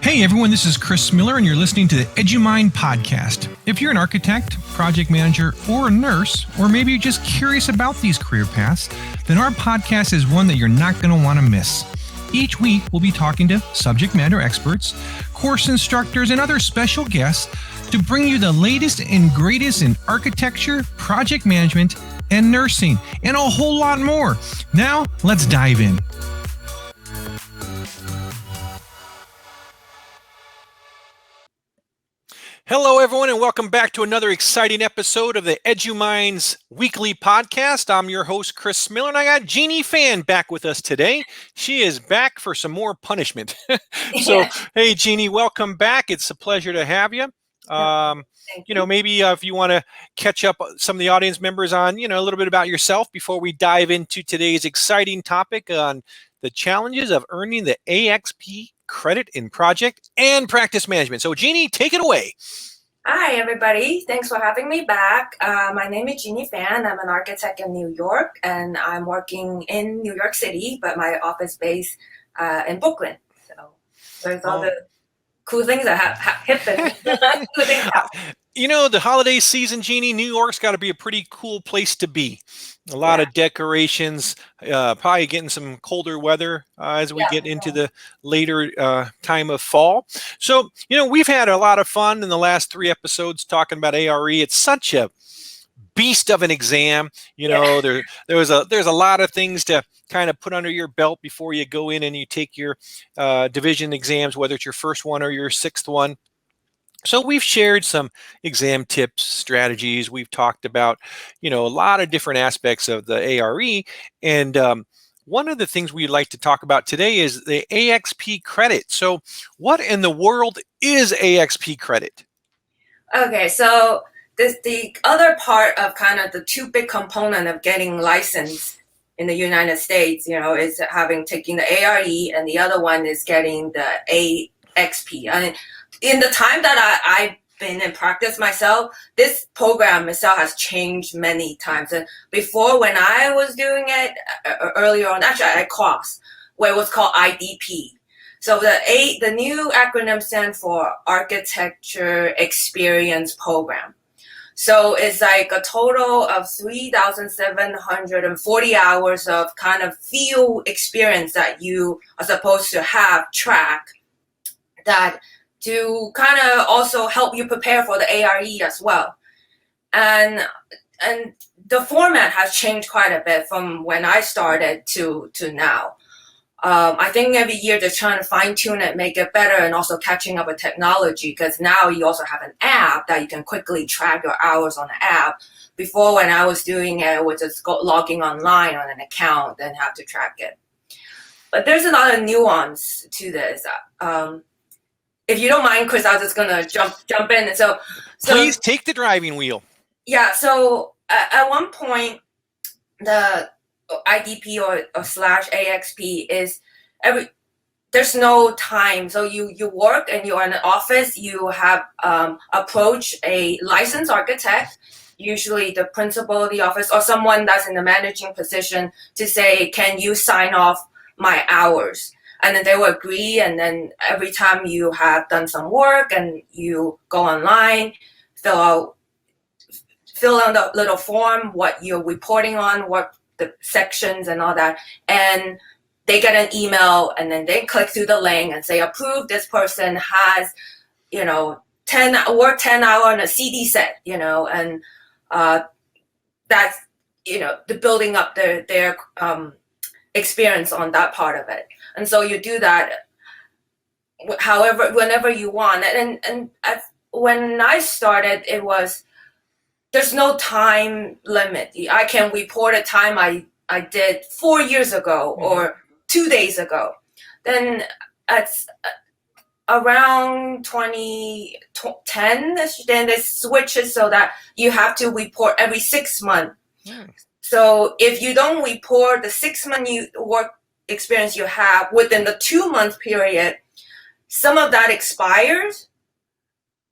Hey everyone, this is Chris Miller and you're listening to the EduMind Podcast. If you're an architect, project manager, or a nurse, or maybe you're just curious about these career paths, then our podcast is one that you're not going to want to miss. Each week, we'll be talking to subject matter experts, course instructors, and other special guests to bring you the latest and greatest in architecture, project management, and nursing, and a whole lot more. Now, let's dive in. Hello, everyone, and welcome back to another exciting episode of the EduMind's weekly podcast. I'm your host, Chris Miller, and I got Jeanie Fan back with us today. She is back for some more punishment. Hey, Jeanie, welcome back. It's a pleasure to have you. Maybe if you want to catch up some of the audience members on, a little bit about yourself before we dive into today's exciting topic on the challenges of earning the Axps credit in project and practice management. So Jeanie, take it away. Hi, everybody. Thanks for having me back. My name is Jeanie Fan. I'm an architect in New York, and I'm working in New York City, but my office base in Brooklyn. So there's all the cool things that have happened. The holiday season, Jeanie, New York's got to be a pretty cool place to be. A lot of decorations, probably getting some colder weather as we get into the later time of fall. So, we've had a lot of fun in the last 3 episodes talking about ARE. It's such a beast of an exam. There's a lot of things to kind of put under your belt before you go in and you take your division exams, whether it's your first one or your 6th one. So we've shared some exam tips, strategies. We've talked about, a lot of different aspects of the ARE. And one of the things we'd like to talk about today is the Axps credit. So what in the world is Axps credit? Okay, so the other part of kind of the 2 big component of getting licensed in the United States, is taking the ARE, and the other one is getting the Axps. And in the time that I've been in practice myself, this program itself has changed many times. And before, when I was doing it earlier on, actually I crossed where it was called IDP. So the new acronym stands for Architecture Experience Program. So it's like a total of 3,740 hours of kind of field experience that you are supposed to have track that to kind of also help you prepare for the ARE as well. And the format has changed quite a bit from when I started to now. I think every year they're trying to fine tune it, make it better, and also catching up with technology, because now you also have an app that you can quickly track your hours on the app. Before, when I was doing it, I was just logging online on an account and have to track it. But there's a lot of nuance to this. If you don't mind, Chris, I'm just gonna jump in. So please take the driving wheel. Yeah. So at one point, the IDP or / Axps is there's no time. So you work and you're in an office. You have approach a licensed architect, usually the principal of the office or someone that's in the managing position, to say, can you sign off my hours? And then they will agree, and then every time you have done some work and you go online, fill out the little form, what you're reporting on, what the sections and all that, and they get an email, and then they click through the link and say, approve, this person has, 10 hour on a CD set, and that's, the building up their experience on that part of it. And so you do that whenever you want. And when I started, there's no time limit. I can report a time I did 4 years ago or 2 days ago. Then at around 2010, then it switches so that you have to report every 6 months. So if you don't report the 6 month work experience you have within the 2 month period, some of that expires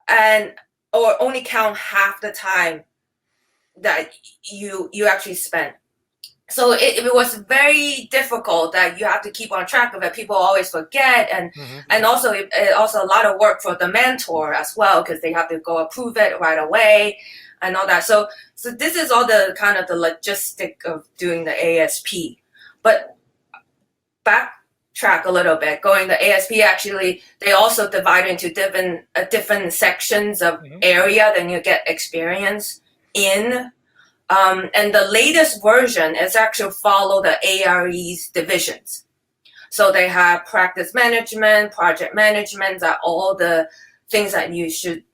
or only count half the time that you actually spent. so it was very difficult that you have to keep on track of it. People always forget, and also it also a lot of work for the mentor as well, because they have to go approve it right away and all that. So this is all the kind of the logistic of doing the ASP. But backtrack a little bit, going the ASP, actually they also divide into different sections of area, then you get experience in. And the latest version is actually follow the ARE's divisions. So they have practice management, project management, that all the things that you should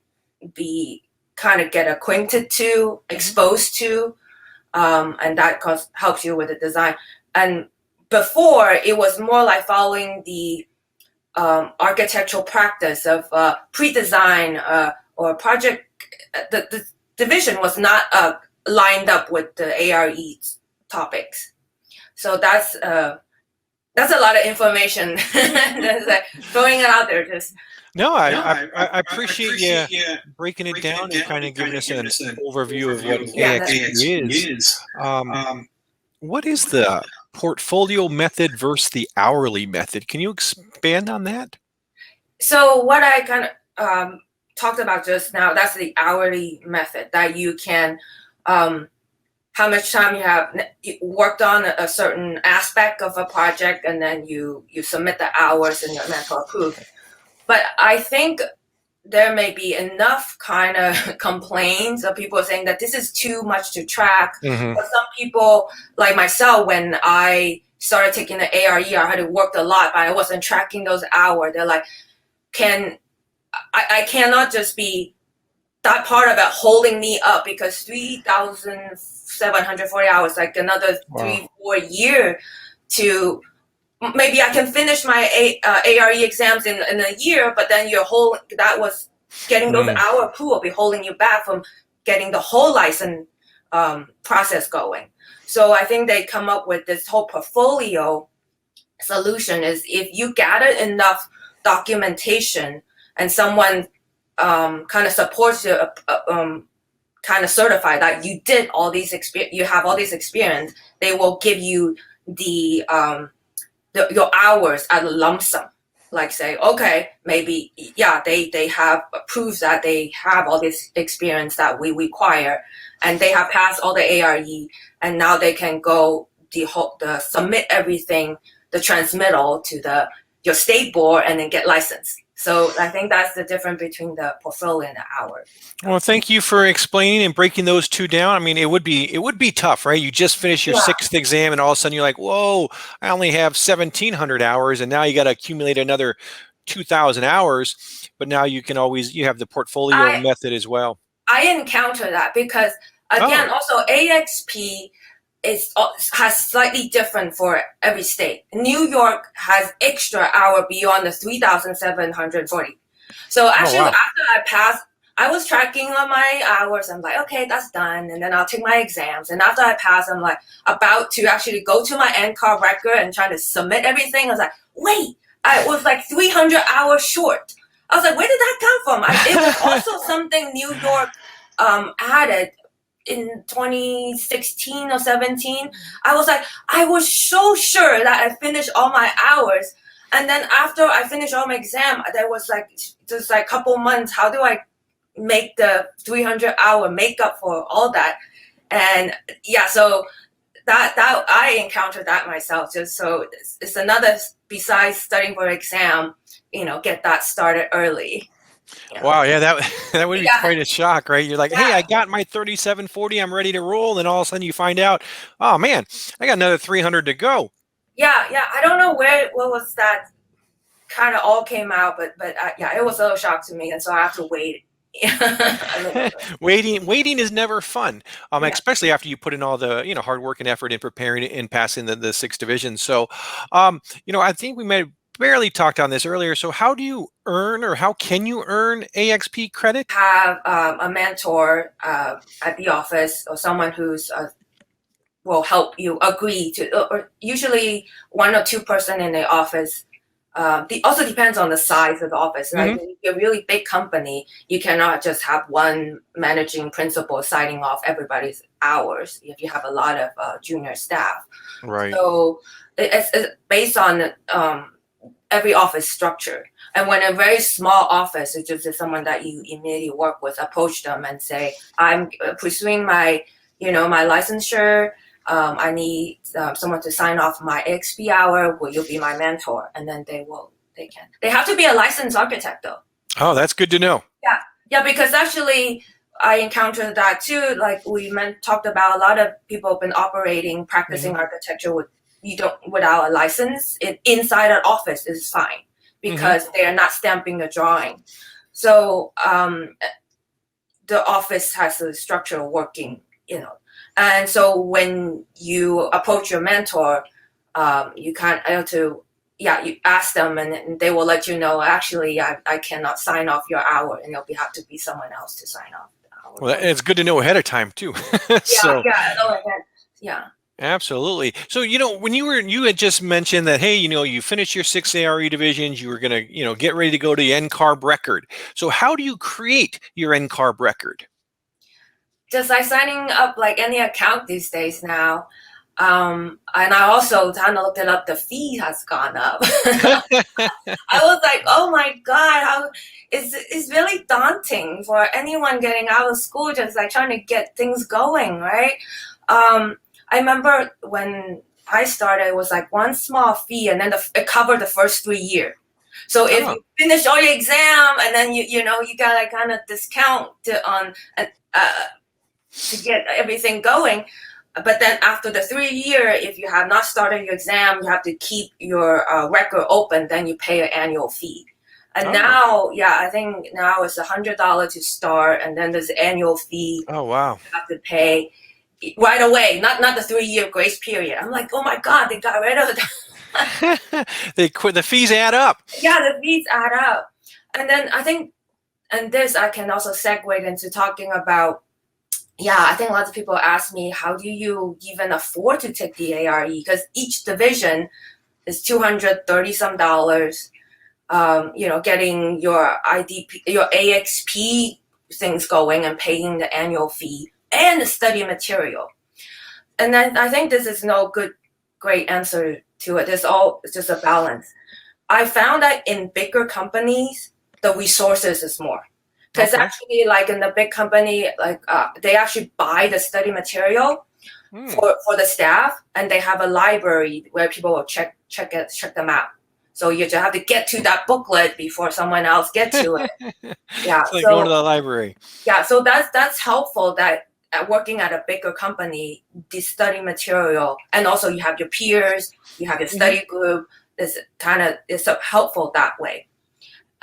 be kind of get acquainted to, exposed to, and that helps you with the design. And before, it was more like following the architectural practice of pre-design or project. The division was not lined up with the ARE topics. So that's a lot of information. That's like throwing it out there. Just I appreciate you breaking it down and kind of giving us an overview of what AXP is. What is the portfolio method versus the hourly method? Can you expand on that? So what I kind of talked about just now, that's the hourly method, that you can how much time you have worked on a certain aspect of a project, and then you submit the hours and your mentor approves. But I think there may be enough kind of complaints of people saying that this is too much to track. But some people, like myself, when I started taking the ARE, I had to work a lot, but I wasn't tracking those hours. They're like, I cannot just be that part of it holding me up, because 3,740 hours, like another 3-4 years to maybe I can finish my ARE exams in a year, but then that was getting those hour pool will be holding you back from getting the whole license process going. So I think they come up with this whole portfolio solution is if you gather enough documentation and someone kind of supports you, kind of certify that you did all these you have all this experience, they will give you your hours at a lump sum. Like say, okay, maybe they have proof that they have all this experience that we require, and they have passed all the ARE, and now they can go the submit everything, the transmittal to your state board, and then get licensed. So I think that's the difference between the portfolio and the hours. Well, thank you for explaining and breaking those two down. I mean, it would be tough, right? You just finished your 6th exam, and all of a sudden you're like, whoa, I only have 1,700 hours, and now you got to accumulate another 2,000 hours. But now you have the portfolio method as well. I encounter that because, again, also AXP has slightly different for every state. New York has extra hour beyond the 3,740. So actually, after I passed, I was tracking on my hours. I'm like, okay, that's done. And then I'll take my exams. And after I pass, I'm like about to actually go to my NCAR record and try to submit everything. I was like, wait, I was like 300 hours short. I was like, where did that come from? It was also something New York added in 2016 or 17. I was so sure that I finished all my hours, and then after I finished all my exam, there was just a couple months, how do I make the 300 hour makeup for all that? And so that I encountered that myself. Just so it's another, besides studying for exam, get that started early. Wow, yeah, that would be quite a shock, right? You're like, hey, I got my 3740, I'm ready to roll, and all of a sudden you find out, oh man, I got another 300 to go. Yeah, I don't know what was that kind of all came out, but it was a little shock to me, and so I have to wait. Waiting is never fun, especially after you put in all the hard work and effort in preparing and passing the 6 divisions. So, I think we may have barely talked on this earlier. So how do you earn, or how can you earn AXP credit? Have a mentor at the office, or someone who's will help you agree to, or usually 1 or 2 person in the office also depends on the size of the office, right? Mhm. If you're a really big company, you cannot just have one managing principal signing off everybody's hours if you have a lot of junior staff. Right. So it's based on every office structure. And when a very small office, it's just someone that you immediately work with, approach them and say, I'm pursuing my licensure. I need someone to sign off my XP hour. Will you be my mentor? And then they can. They have to be a licensed architect though. Oh, that's good to know. Yeah, because actually I encountered that too. Like we talked about, a lot of people have been practicing architecture without a license. Inside an office is fine because they are not stamping the drawing. So the office has a structure working, And so when you approach your mentor, you you ask them and they will let you know, actually, I cannot sign off your hour, and it'll have to be someone else to sign off the hour. Well, it's good to know ahead of time too. Yeah. Absolutely. So, when you had just mentioned that, hey, you finished your 6 ARE divisions, you were going to, get ready to go to the NCARB record. So how do you create your NCARB record? Just like signing up like any account these days now. And I also kind of looked it up. The fee has gone up. I was like, oh my God, it's really daunting for anyone getting out of school, just like trying to get things going, right? I remember when I started, it was like one small fee, and then it covered the first 3 years. So if you finish all your exam, and then you got like kind of discount to get everything going. But then after the 3 years, if you have not started your exam, you have to keep your record open. Then you pay an annual fee. And now, I think now it's $100 to start, and then there's an annual fee. Oh wow! You have to pay right away, not the 3 year grace period. I'm like, oh my God, they got rid of that. The fees add up. Yeah, the fees add up. And then I think, and this I can also segue into talking about, I think lots of people ask me, how do you even afford to take the ARE? Because each division is $230 some. Getting your IDP, your AXP things going and paying the annual fee and the study material. And then I think this is no great answer to it. It's just a balance. I found that in bigger companies, the resources is more. Because actually, like in the big company, like they actually buy the study material for the staff, and they have a library where people will check them out. So you just have to get to that booklet before someone else gets to it. Yeah, it's like going to the library. Yeah, so that's helpful. That working at a bigger company, the study material, and also you have your peers, you have your study group. It's helpful that way.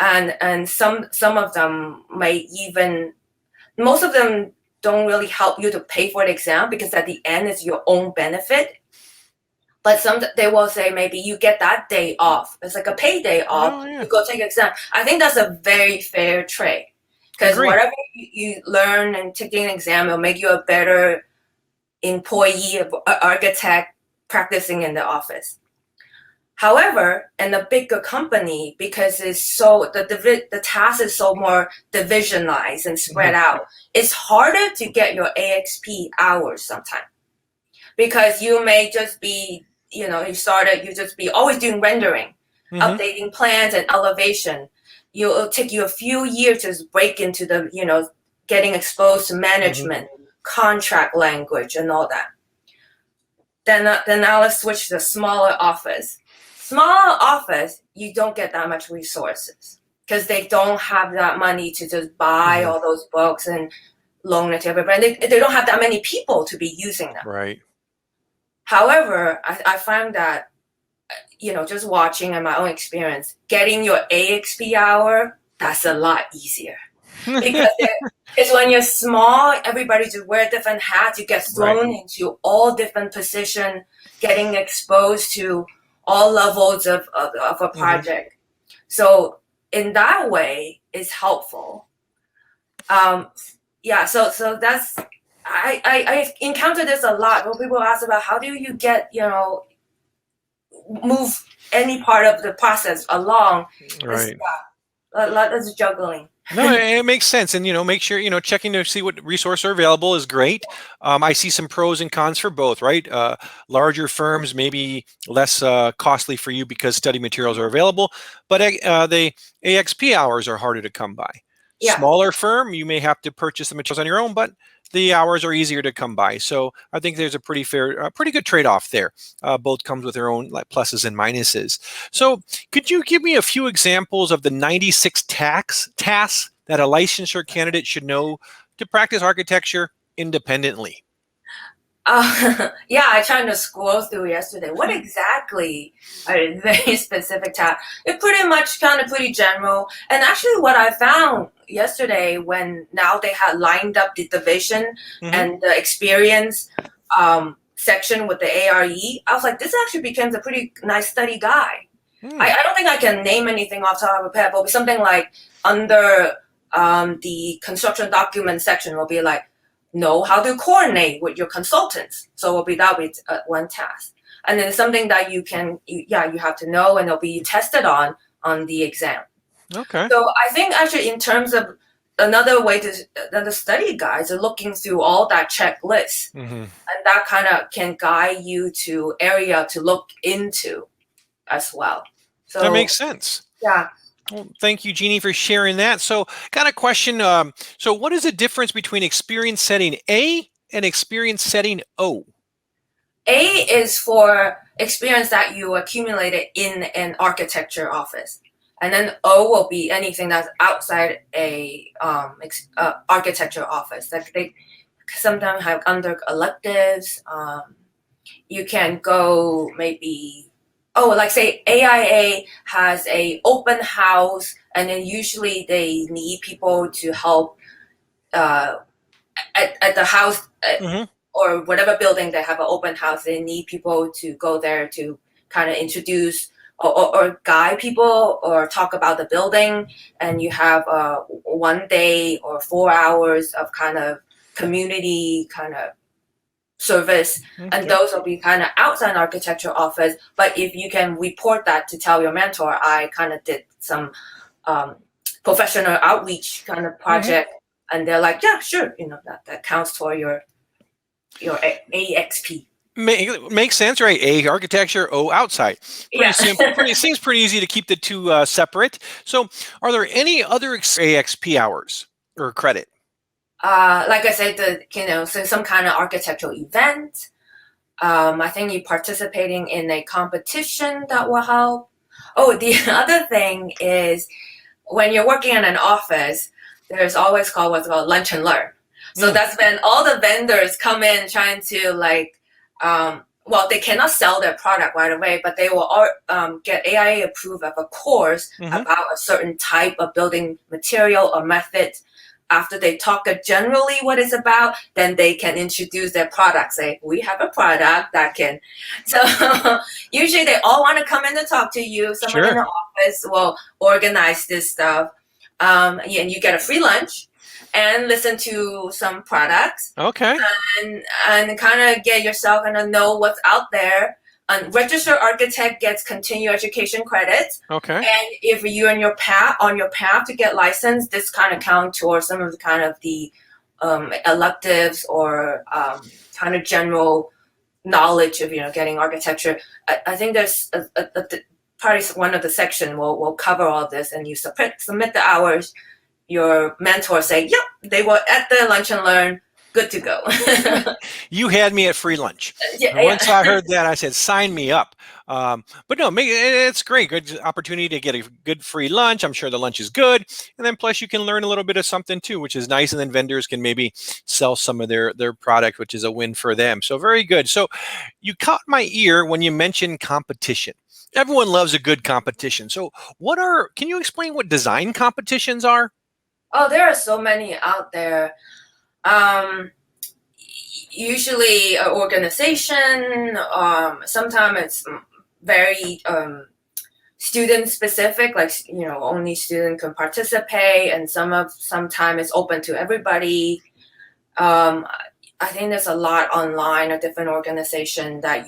And some of them most of them don't really help you to pay for the exam, because at the end it's your own benefit. But they will say maybe you get that day off. It's like a pay day off. You go take exam. I think that's a very fair trade, because whatever you learn and taking an exam will make you a better employee, architect practicing in the office. However, in a bigger company, because it's so the task is so more divisionalized and spread out, it's harder to get your AXP hours sometimes, because you may just be, you just be always doing rendering, updating plans and elevation. It'll take you a few years to break into the, getting exposed to management, contract language, and all that. Then now let's switch to the smaller office. Smaller office, you don't get that much resources, because they don't have that money to just buy all those books and loan it to everybody. They don't have that many people to be using them. Right. However, I find that, just watching and my own experience, getting your AXP hour, that's a lot easier. Because when you're small, everybody just wear different hats. You get thrown into all different positions, getting exposed to all levels of a project. So in that way, it's helpful. So that's, I encounter this a lot when people ask about how do you get, move any part of the process along. Right. A lot of juggling. No, it makes sense. And, make sure, checking to see what resources are available is great. I see some pros and cons for both, right? Larger firms may be less costly for you because study materials are available, but the AXP hours are harder to come by. Yeah. Smaller firm, you may have to purchase the materials on your own, but the hours are easier to come by. So I think there's a pretty good trade-off there. Both comes with their own pluses and minuses. So could you give me a few examples of the 96 tasks that a licensure candidate should know to practice architecture independently? Yeah, I tried to scroll through yesterday. What exactly are very specific tasks? It's pretty much pretty general. And actually what I found yesterday when now they had lined up the division and the experience section with the ARE, I was like, this actually becomes a pretty nice study guide. I don't think I can name anything off the top of my head, but something like under the construction document section will be like, know how to coordinate with your consultants. So that'll be one task. And then something that you have to know and it'll be tested on the exam. Okay. So I think actually in terms of another way the study guides are looking through all that checklist, and that kind of can guide you to area to look into as well. So that makes sense. Yeah. Well, thank you, Jeanie, for sharing that. So got a question. So what is the difference between experience setting A and experience setting O? A is for experience that you accumulated in an architecture office. And then O will be anything that's outside a architecture office. Like they sometimes have under electives. You can go maybe, like say AIA has a open house, and then usually they need people to help at the house or whatever building they have an open house. They need people to go there to kind of introduce or guide people or talk about the building. And you have 1 day or 4 hours of kind of community kind of service, and those will be kind of outside architecture office. But if you can report that to tell your mentor, I kind of did some professional outreach kind of project, and they're like, yeah, sure, that counts for your AXP. Makes sense, right? A, architecture, O, outside. Pretty simple. Seems pretty easy to keep the two separate. So are there any other AXP hours or credit? Like I said, so some kind of architectural event. I think you participating in a competition that will help. Oh, the other thing is when you're working in an office, there's always what's called lunch and learn. So that's when all the vendors come in trying to they cannot sell their product right away, but they will get AIA approved of a course about a certain type of building material or method. After they talk generally what it's about, then they can introduce their product. Say, we have a product that can. So usually they all want to come in to talk to you. Someone in the office will organize this stuff. And you get a free lunch and listen to some products. Okay. And kind of get yourself and know what's out there. And registered architect gets continuing education credits. Okay. And if you're on your path to get licensed, this kind of counts towards some of the electives or kind of general knowledge of getting architecture. I think there's probably one of the section will cover all this, and you submit the hours. Your mentor say, yep, they were at the lunch and learn. Good to go. You had me at free lunch. Once I heard that, I said, sign me up. But no, it's great. Good opportunity to get a good free lunch. I'm sure the lunch is good. And then plus you can learn a little bit of something too, which is nice. And then vendors can maybe sell some of their product, which is a win for them. So very good. So you caught my ear when you mentioned competition. Everyone loves a good competition. So can you explain what design competitions are? Oh, there are so many out there. Usually an organization, sometimes it's very student specific, like only student can participate, and sometimes it's open to everybody. I think there's a lot online of different organizations that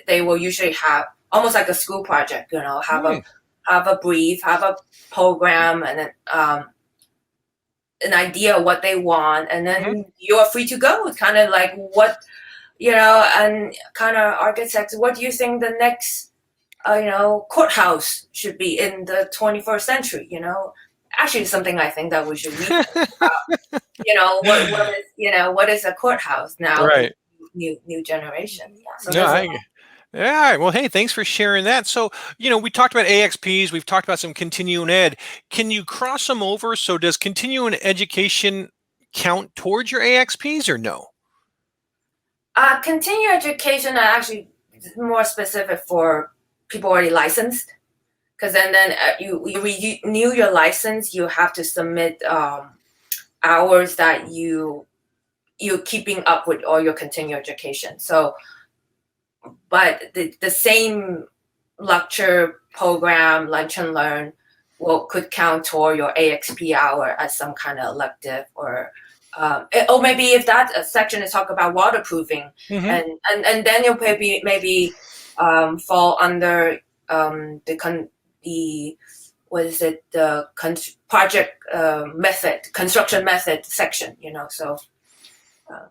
they will usually have almost like a school project, Hmm. have a brief, have a program, and then an idea of what they want, and Mhm. then you're free to go. It's kind of like what, and kind of architects, what do you think the next, courthouse should be in the 21st century? Actually, it's something I think that we should read. What is a courthouse now in Right. new generation? Yeah, so No, there's a I Yeah, all right. Well, hey, thanks for sharing that. So, we talked about AXPs, we've talked about some continuing ed. Can you cross them over? So, does continuing education count towards your AXPs or no? continuing education are actually more specific for people already licensed, because then you renew your license, you have to submit hours that you're keeping up with all your continuing education. So, but the same lecture program, lunch and learn, could count toward your AXP hour as some kind of elective, or maybe if that section is talk about waterproofing, Hmm. and then you'll maybe fall under the what is it, the project method, construction method section, so um,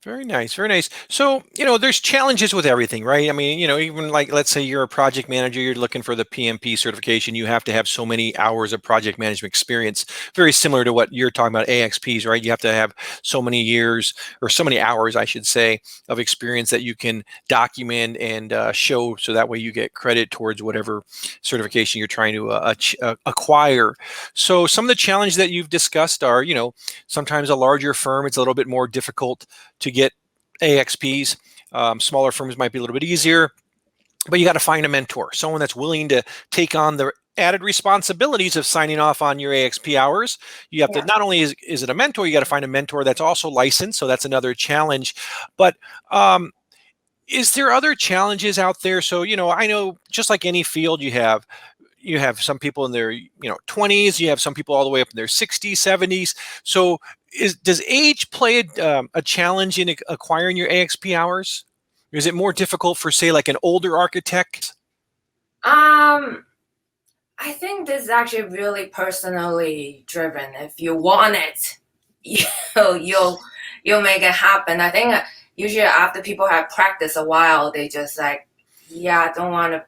Very nice, very nice. So, there's challenges with everything, right? I mean, even like, let's say you're a project manager, you're looking for the PMP certification, you have to have so many hours of project management experience, very similar to what you're talking about, AXPs, right? You have to have so many years or so many hours, I should say, of experience that you can document and show, so that way you get credit towards whatever certification you're trying to acquire. So, some of the challenges that you've discussed are, sometimes a larger firm, it's a little bit more difficult to get AXPs. Smaller firms might be a little bit easier, but you got to find a mentor, someone that's willing to take on the added responsibilities of signing off on your AXP hours. You have to, yeah. not only is it a mentor, you got to find a mentor that's also licensed. So that's another challenge. But is there other challenges out there? So, I know just like any field you have some people in their 20s, you have some people all the way up in their 60s, 70s. So does age play a challenge in acquiring your AXP hours? Or is it more difficult for, say, like an older architect? um I think this is actually really personally driven. If you want it, you'll make it happen. I think usually after people have practiced a while, they just like, yeah, I don't want to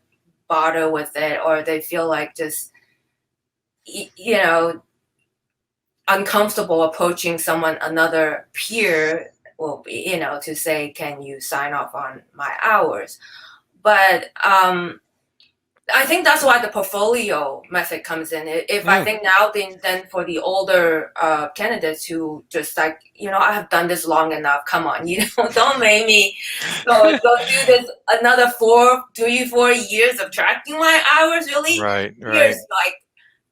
bother with it, or they feel like just you know uncomfortable approaching another peer, will be, to say, can you sign off on my hours? But I think that's why the portfolio method comes in. If I Mm, think now, then for the older candidates who just like, I have done this long enough. Come on, don't make me go do this another 3, 4 years of tracking my hours. Really, right, here's right. like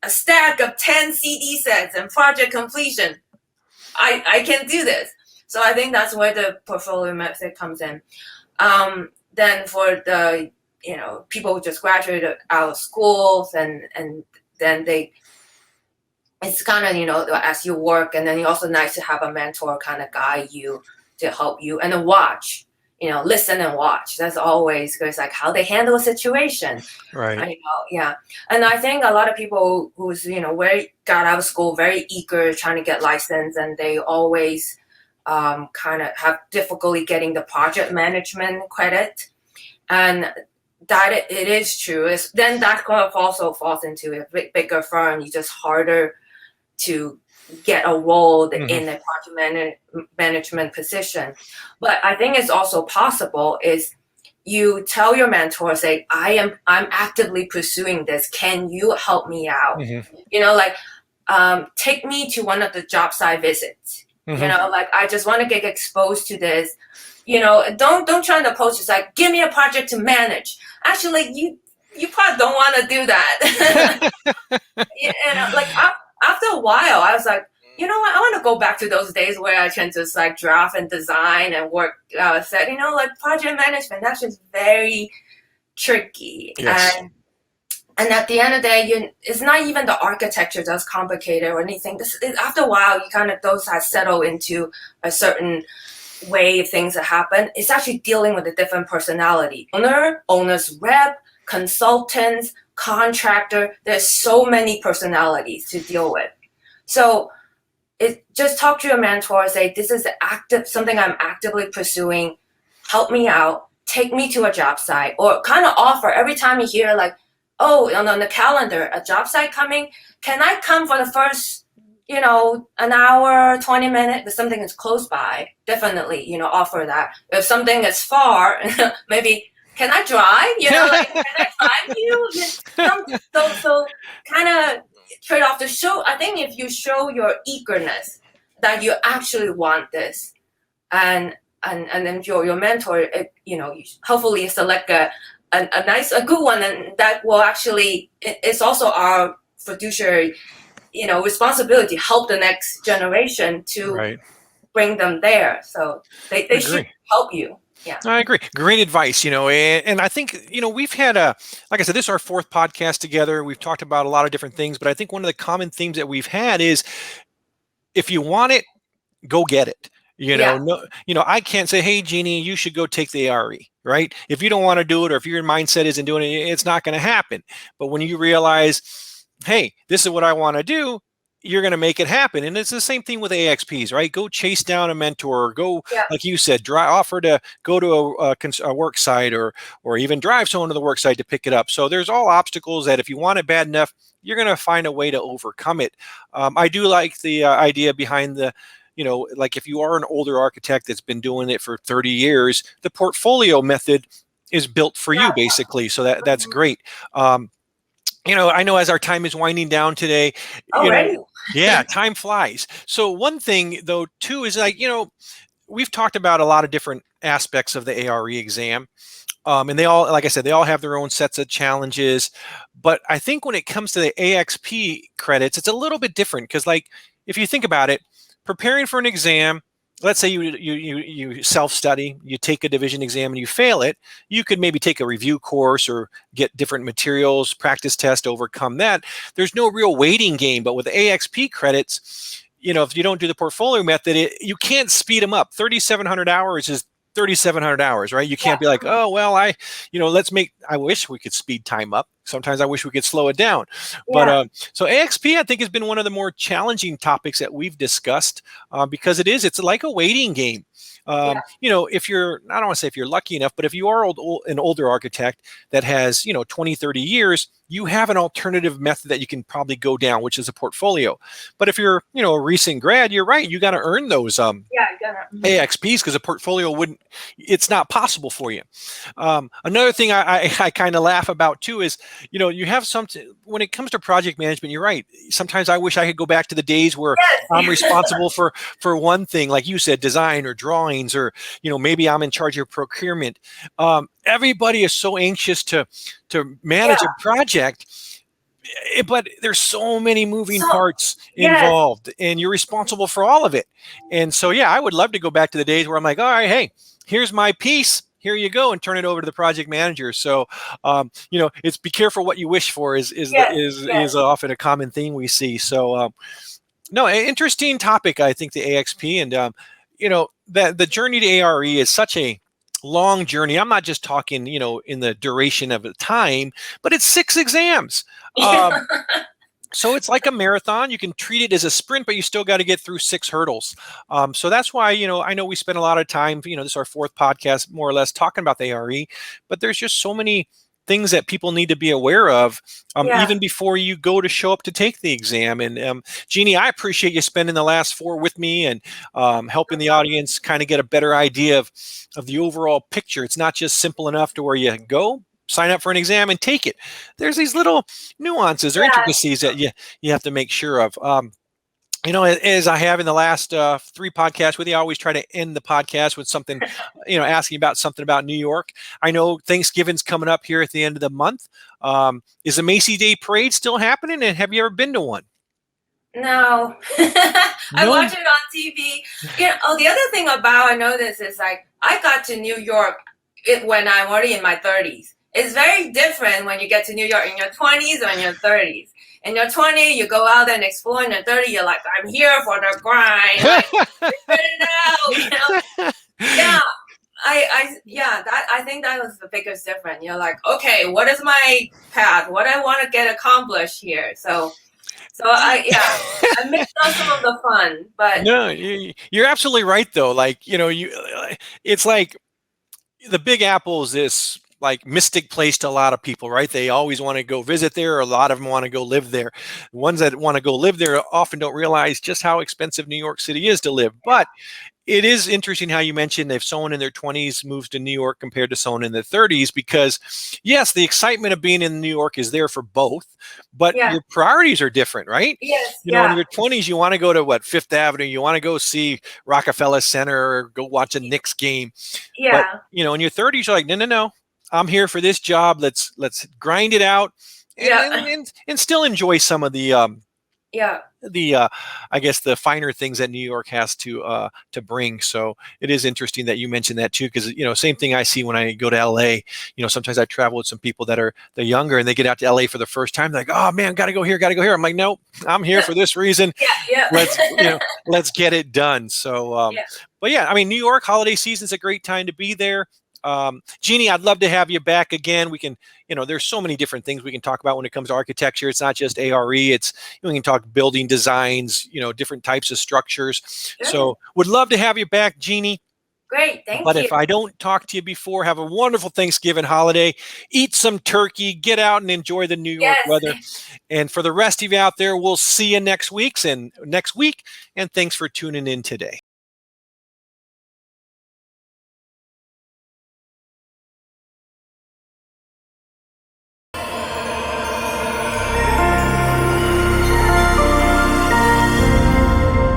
a stack of 10 CD sets and project completion. I can do this. So I think that's where the portfolio method comes in. Then for the people who just graduated out of schools, and then it's kind of as you work, and then it's also nice to have a mentor kind of guide you, to help you, and then watch, listen and watch. That's always because like how they handle a situation. Right. Yeah. And I think a lot of people who's very got out of school very eager trying to get licensed, and they always kind of have difficulty getting the project management credit. And that it is true. Then that kind of also falls into a bigger firm. You just harder to get a role Hmm. in a project management position. But I think it's also possible is you tell your mentor, say, I'm actively pursuing this. Can you help me out? Hmm. Like take me to one of the job site visits. Hmm. Like I just want to get exposed to this. Don't try to approach it like, give me a project to manage. Actually, you probably don't want to do that. Like after a while, I was like, you know what? I want to go back to those days where I can just like draft and design and work. Set, like project management. That's just very tricky. Yes. And at the end of the day, it's not even the architecture that's complicated or anything. After a while, you kind of those have settled into a certain way things that happen. It's actually dealing with a different personality. Owner's rep, consultants, contractor. There's so many personalities to deal with. So just talk to your mentor, say, this is something I'm actively pursuing. Help me out. Take me to a job site, or kind of offer every time you hear like, oh, on the calendar, a job site coming. Can I come for the first, an hour, 20 minutes? If something is close by, definitely, offer that. If something is far, maybe, can I drive? Can I drive you? So kind of trade off to show. I think if you show your eagerness that you actually want this, and then your mentor, hopefully select a good one, and that will actually, it's also our fiduciary, responsibility to help the next generation to bring them there. So they should help you. Yeah, I agree. Great advice, and I think, we've had like I said, this is our 4th podcast together. We've talked about a lot of different things, but I think one of the common themes that we've had is, if you want it, go get it. I can't say, hey, Jeanie, you should go take the ARE, right? If you don't want to do it, or if your mindset isn't doing it, it's not going to happen. But when you realize, hey, this is what I want to do, you're going to make it happen. And it's the same thing with AXPs, right? Go chase down a mentor, go, like you said, offer to go to a work site, or even drive someone to the work site to pick it up. So there's all obstacles that if you want it bad enough, you're going to find a way to overcome it. I do like the idea behind the, like if you are an older architect that's been doing it for 30 years, the portfolio method is built for you, basically. So that's great. I know as our time is winding down today, time flies. So one thing though, too, is like, we've talked about a lot of different aspects of the ARE exam. And they all, like I said, they all have their own sets of challenges. But I think when it comes to the AXP credits, it's a little bit different, because like, if you think about it, preparing for an exam, let's say you self-study, you take a division exam and you fail it, you could maybe take a review course or get different materials, practice test, overcome that. There's no real waiting game. But with AXP credits, if you don't do the portfolio method, you can't speed them up. 3,700 hours is 3,700 hours, right? You can't be like, oh, well, I wish we could speed time up. Sometimes I wish we could slow it down. But so AXP, I think, has been one of the more challenging topics that we've discussed, because it's like a waiting game. If you're, I don't want to say if you're lucky enough, but if you are an older architect that has, 20, 30 years, you have an alternative method that you can probably go down, which is a portfolio. But if you're, a recent grad, you're right. You got to earn those AXPs, because a portfolio it's not possible for you. Another thing I kind of laugh about too is, you have something, when it comes to project management, you're right. Sometimes I wish I could go back to the days where I'm responsible for one thing, like you said, design or drawings, or, maybe I'm in charge of procurement. Everybody is so anxious to manage a project, but there's so many moving parts involved, and you're responsible for all of it. And so, I would love to go back to the days where I'm like, all right, hey, here's my piece. Here you go, and turn it over to the project manager. So, it's be careful what you wish for is often a common thing we see. So, no, interesting topic, I think, the AXP, and the journey to ARE is such a long journey. I'm not just talking, in the duration of the time, but it's 6 exams. So it's like a marathon. You can treat it as a sprint, but you still got to get through 6 hurdles. So that's why, I know we spend a lot of time, this is our 4th podcast, more or less, talking about the ARE, but there's just so many things that people need to be aware of, even before you go to show up to take the exam. And Jeanie, I appreciate you spending the last 4 with me, and helping the audience kind of get a better idea of the overall picture. It's not just simple enough to where you go, sign up for an exam and take it. There's these little nuances or intricacies that you have to make sure of. As I have in the last 3 podcasts with you, I always try to end the podcast with something, asking about something about New York. I know Thanksgiving's coming up here at the end of the month. Is the Macy Day Parade still happening? And have you ever been to one? No. I watch it on TV. The other thing I noticed is, like, I got to New York when I'm already in my 30s. It's very different when you get to New York in your 20s or in your 30s. In your 20s, you go out and explore. In your 30s, you're like, I'm here for the grind. Like, figure it out, I think that was the biggest difference. You're like, okay, what is my path? What I want to get accomplished here? So I missed out some of the fun, but No, you're absolutely right though. Like, it's like the Big Apple is this like mystic place to a lot of people, right? They always want to go visit there, or a lot of them want to go live there. The ones that want to go live there often don't realize just how expensive New York City is to live. But it is interesting how you mentioned if someone in their 20s moves to New York compared to someone in their 30s, because yes, the excitement of being in New York is there for both, but your priorities are different, right? yes, In your 20s, you want to go to Fifth Avenue, you want to go see Rockefeller Center or go watch a Knicks game. But in your 30s, you're like, no, I'm here for this job. Let's grind it out and still enjoy some of the I guess the finer things that New York has to bring. So it is interesting that you mentioned that too, because same thing I see when I go to LA. Sometimes I travel with some people they're younger and they get out to LA for the first time. They're like, oh man, gotta go here. I'm like, nope, I'm here for this reason. Let's get it done. So but yeah, I mean, New York holiday season is a great time to be there. Jeanie, I'd love to have you back again. We can, there's so many different things we can talk about when it comes to architecture. It's not just ARE. It's, we can talk building designs, different types of structures. Sure. So would love to have you back, Jeanie. Great, thank you. But if I don't talk to you before, have a wonderful Thanksgiving holiday. Eat some turkey, get out and enjoy the New York weather. And for the rest of you out there, we'll see you next week. And thanks for tuning in today.